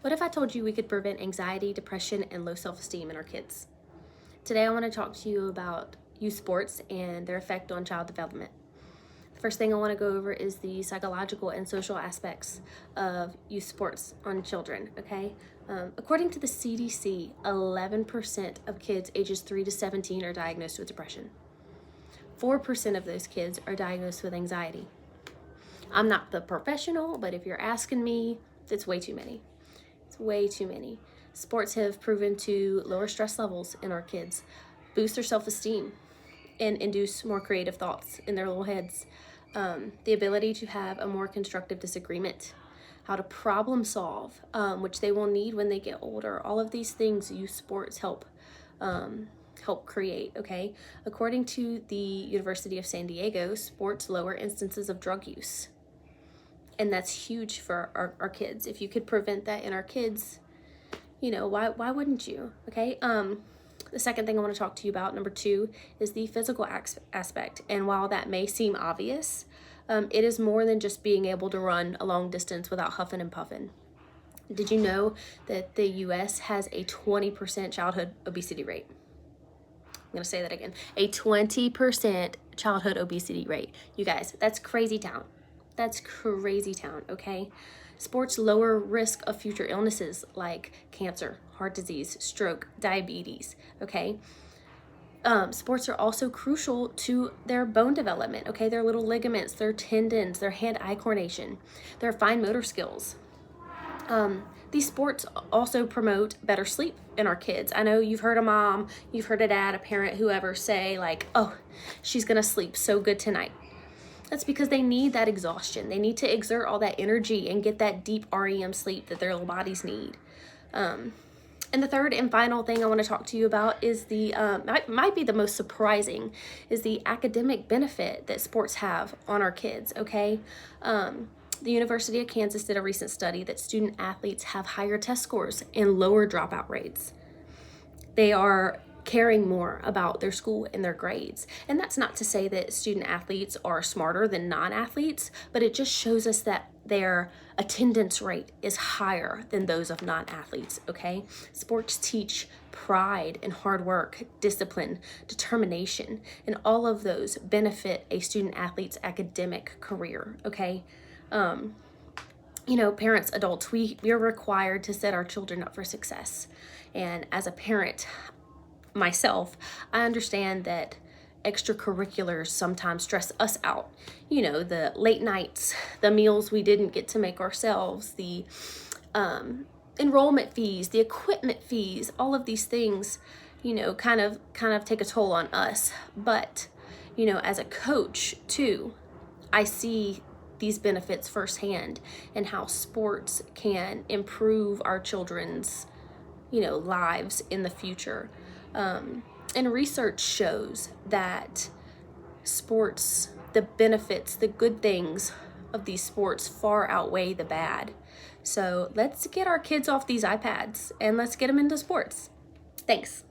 What if I told you we could prevent anxiety, depression, and low self-esteem in our kids? Today I want to talk to you about youth sports and their effect on child development. The first thing I want to go over is the psychological and social aspects of youth sports on children, okay? According to the CDC, 11% of kids ages 3 to 17 are diagnosed with depression. 4% of those kids are diagnosed with anxiety. I'm not the professional, but if you're asking me, it's way too many. It's way too many. Sports have proven to lower stress levels in our kids, boost their self-esteem, and induce more creative thoughts in their little heads. The ability to have a more constructive disagreement, how to problem solve, which they will need when they get older. All of these things youth sports help create, okay? According to the University of San Diego, sports lower instances of drug use. And that's huge for our kids. If you could prevent that in our kids, why wouldn't you? Okay. The second thing I want to talk to you about, number 2, is the physical aspect. And while that may seem obvious, it is more than just being able to run a long distance without huffing and puffing. Did you know that the U.S. has a 20% childhood obesity rate? I'm going to say that again. A 20% childhood obesity rate. You guys, that's crazy town. That's crazy town, okay? Sports lower risk of future illnesses like cancer, heart disease, stroke, diabetes, okay? Sports are also crucial to their bone development, okay? Their little ligaments, their tendons, their hand-eye coordination, their fine motor skills. These sports also promote better sleep in our kids. I know you've heard a mom, you've heard a dad, a parent, whoever say like, oh, she's gonna sleep so good tonight. That's because they need that exhaustion. They need to exert all that energy and get that deep REM sleep that their little bodies need. And the third and final thing I want to talk to you about is the, might be the most surprising, is the academic benefit that sports have on our kids, okay? The University of Kansas did a recent study that student athletes have higher test scores and lower dropout rates. They are caring more about their school and their grades. And that's not to say that student athletes are smarter than non-athletes, but it just shows us that their attendance rate is higher than those of non-athletes, okay? Sports teach pride and hard work, discipline, determination, and all of those benefit a student athlete's academic career, okay? Parents, adults, we are required to set our children up for success. And as a parent, myself, I understand that extracurriculars sometimes stress us out. The late nights, the meals we didn't get to make ourselves, the enrollment fees, the equipment fees, all of these things, kind of take a toll on us. But, as a coach too, I see these benefits firsthand and how sports can improve our children's lives in the future. And research shows that sports, the benefits, the good things of these sports far outweigh the bad. So let's get our kids off these iPads and let's get them into sports. Thanks.